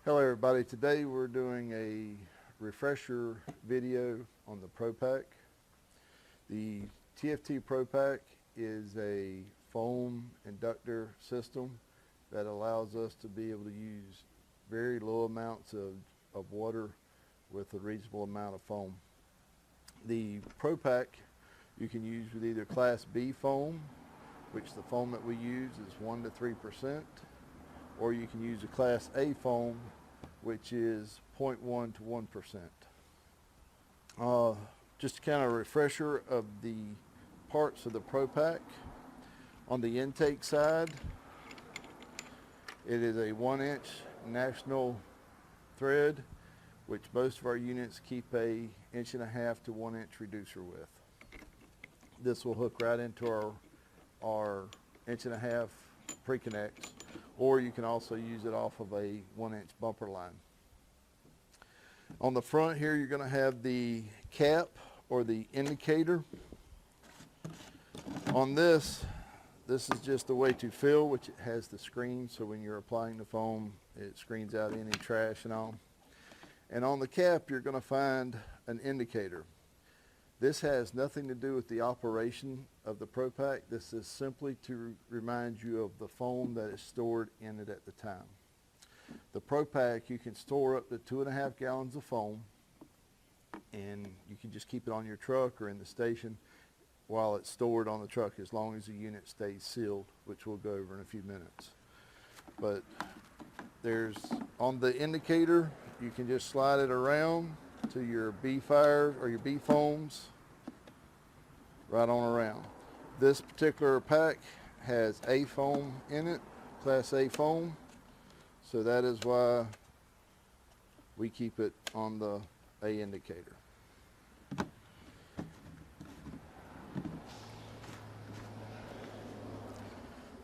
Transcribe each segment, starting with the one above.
Hello everybody, today we're doing a refresher video on the Propack. The TFT Propack is a foam inductor system that allows us to be able to use very low amounts of water with a reasonable amount of foam. The Propack you can use with either Class B foam, which the foam that we use is 1 to 3%, or you can use a Class A foam, which is 0.1 to 1%. Just kind of a refresher of the parts of the Propack. On the intake side, it is a 1-inch national thread, which most of our units keep a 1.5 to 1-inch reducer with. This will hook right into our 1.5 pre-connects, or you can also use it off of a 1-inch bumper line. On the front here, you're going to have the cap or the indicator. On this is just the way to fill, which it has the screen, so when you're applying the foam, it screens out any trash and all. And on the cap, you're going to find an indicator. This has nothing to do with the operation of the Propack. This is simply to remind you of the foam that is stored in it at the time. The Propack, you can store up to 2.5 gallons of foam, and you can just keep it on your truck or in the station while it's stored on the truck, as long as the unit stays sealed, which we'll go over in a few minutes. But there's, on the indicator, you can just slide it around to your B fires or your B foams, right on around. This particular pack has A foam in it, Class A foam, so that is why we keep it on the A indicator.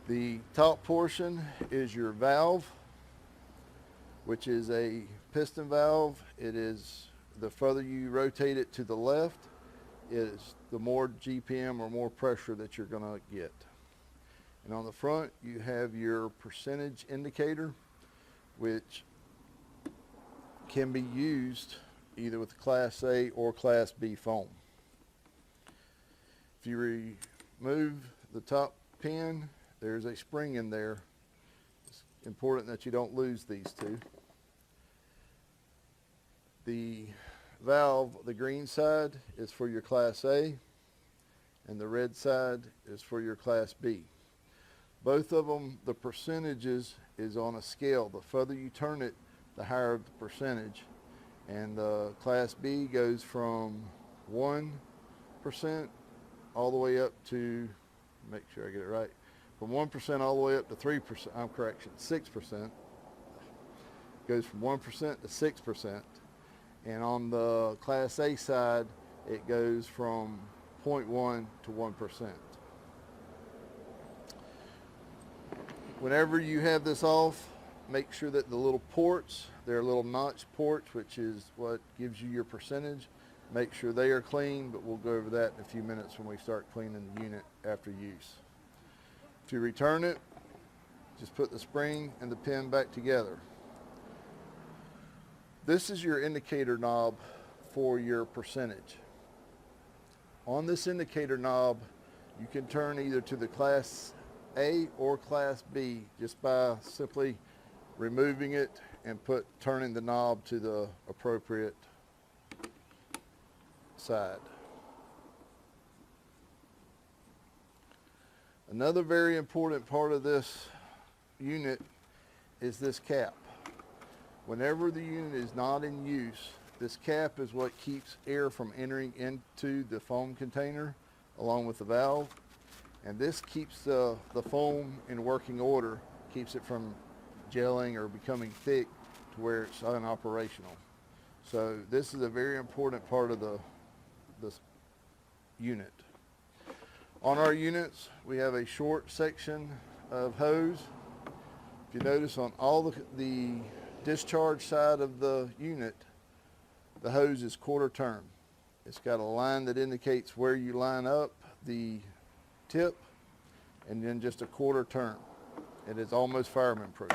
The top portion is your valve, which is a piston valve. It is, the further you rotate it to the left, is the more GPM or more pressure that you're going to get. And on the front, you have your percentage indicator, which can be used either with Class A or Class B foam. If you remove the top pin, there's a spring in there. It's important that you don't lose these two. The valve, the green side is for your Class A, and the red side is for your Class B. Both of them, the percentages is on a scale. The further you turn it, the higher the percentage. And the Class B goes from 1% all the way up to, make sure I get it right, from 1% all the way up to 3%, 6%. Goes from 1% to 6%. And on the Class A side, it goes from 0.1 to 1%. Whenever you have this off, make sure that the little ports, they're little notch ports, which is what gives you your percentage. Make sure they are clean, but we'll go over that in a few minutes when we start cleaning the unit after use. To return it, just put the spring and the pin back together. This is your indicator knob for your percentage. On this indicator knob, you can turn either to the Class A or Class B just by simply removing it and turning the knob to the appropriate side. Another very important part of this unit is this cap. Whenever the unit is not in use, this cap is what keeps air from entering into the foam container along with the valve. And this keeps the foam in working order, keeps it from gelling or becoming thick to where it's unoperational. So this is a very important part of this unit. On our units, we have a short section of hose. If you notice, on all the discharge side of the unit, the hose is quarter turn. It's got a line that indicates where you line up the tip, and then just a quarter turn. It is almost fireman proof.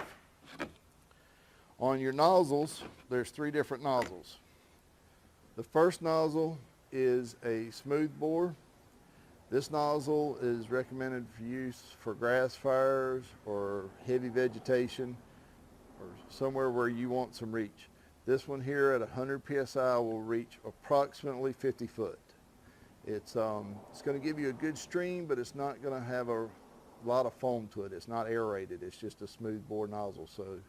On your nozzles, there's 3 different nozzles. The first nozzle is a smooth bore. This nozzle is recommended for use for grass fires or heavy vegetation or somewhere where you want some reach. This one here at 100 psi will reach approximately 50 foot. It's going to give you a good stream, but it's not going to have a lot of foam to it. It's not aerated. It's just a smooth bore nozzle, so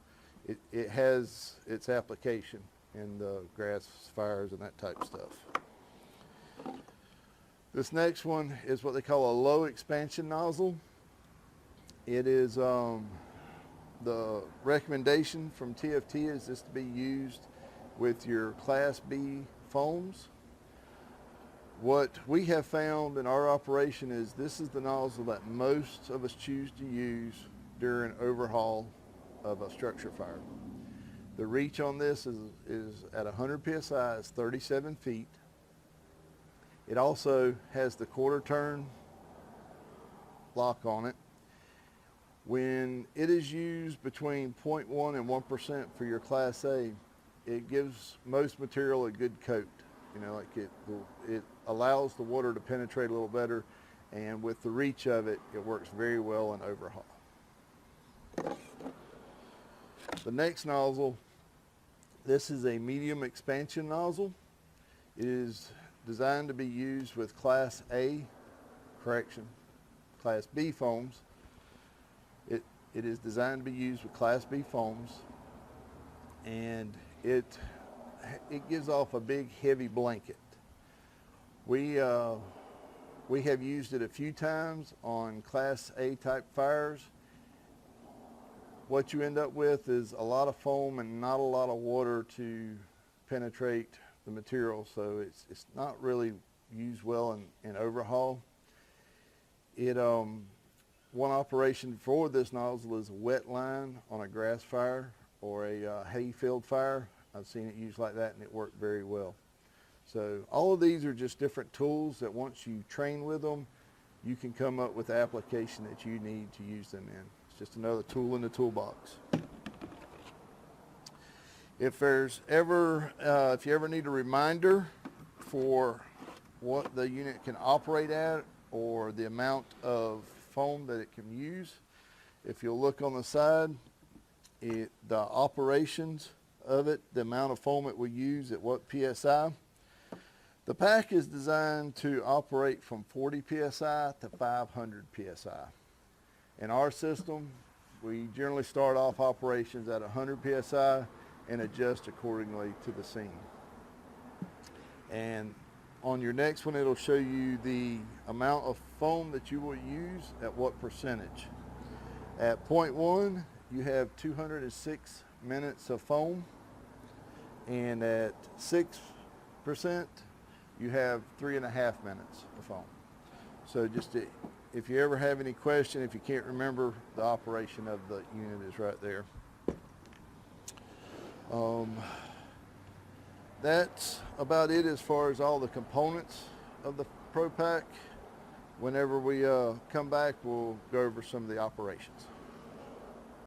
it has its application in the grass fires and that type of stuff. This next one is what they call a low expansion nozzle. It is the recommendation from TFT is this to be used with your Class B foams. What we have found in our operation is this is the nozzle that most of us choose to use during overhaul of a structure fire. The reach on this is at 100 psi, it's 37 feet. It also has the quarter turn lock on it. When it is used between 0.1 and 1% for your Class A, it gives most material a good coat. You know, like it allows the water to penetrate a little better, and with the reach of it, it works very well in overhaul. The next nozzle, this is a medium expansion nozzle. It is designed to be used with Class B foams. It is designed to be used with Class B foams, and it gives off a big heavy blanket. We have used it a few times on Class A type fires. What you end up with is a lot of foam and not a lot of water to penetrate the material, so it's not really used well in overhaul. One operation for this nozzle is a wet line on a grass fire or a hay field fire. I've seen it used like that and it worked very well. So all of these are just different tools that once you train with them, you can come up with the application that you need to use them in. It's just another tool in the toolbox. If you ever need a reminder for what the unit can operate at or the amount of foam that it can use, if you'll look on the side, the operations of it, the amount of foam it will use at what PSI. The pack is designed to operate from 40 PSI to 500 PSI. In our system, we generally start off operations at 100 PSI and adjust accordingly to the scene. And on your next one, it'll show you the amount of foam that you will use at what percentage. At 0.1, you have 206 minutes of foam, and at 6%, you have 3.5 minutes of foam. So if you ever have any question, if you can't remember, the operation of the unit is right there. That's about it as far as all the components of the Propack. Whenever we come back, we'll go over some of the operations.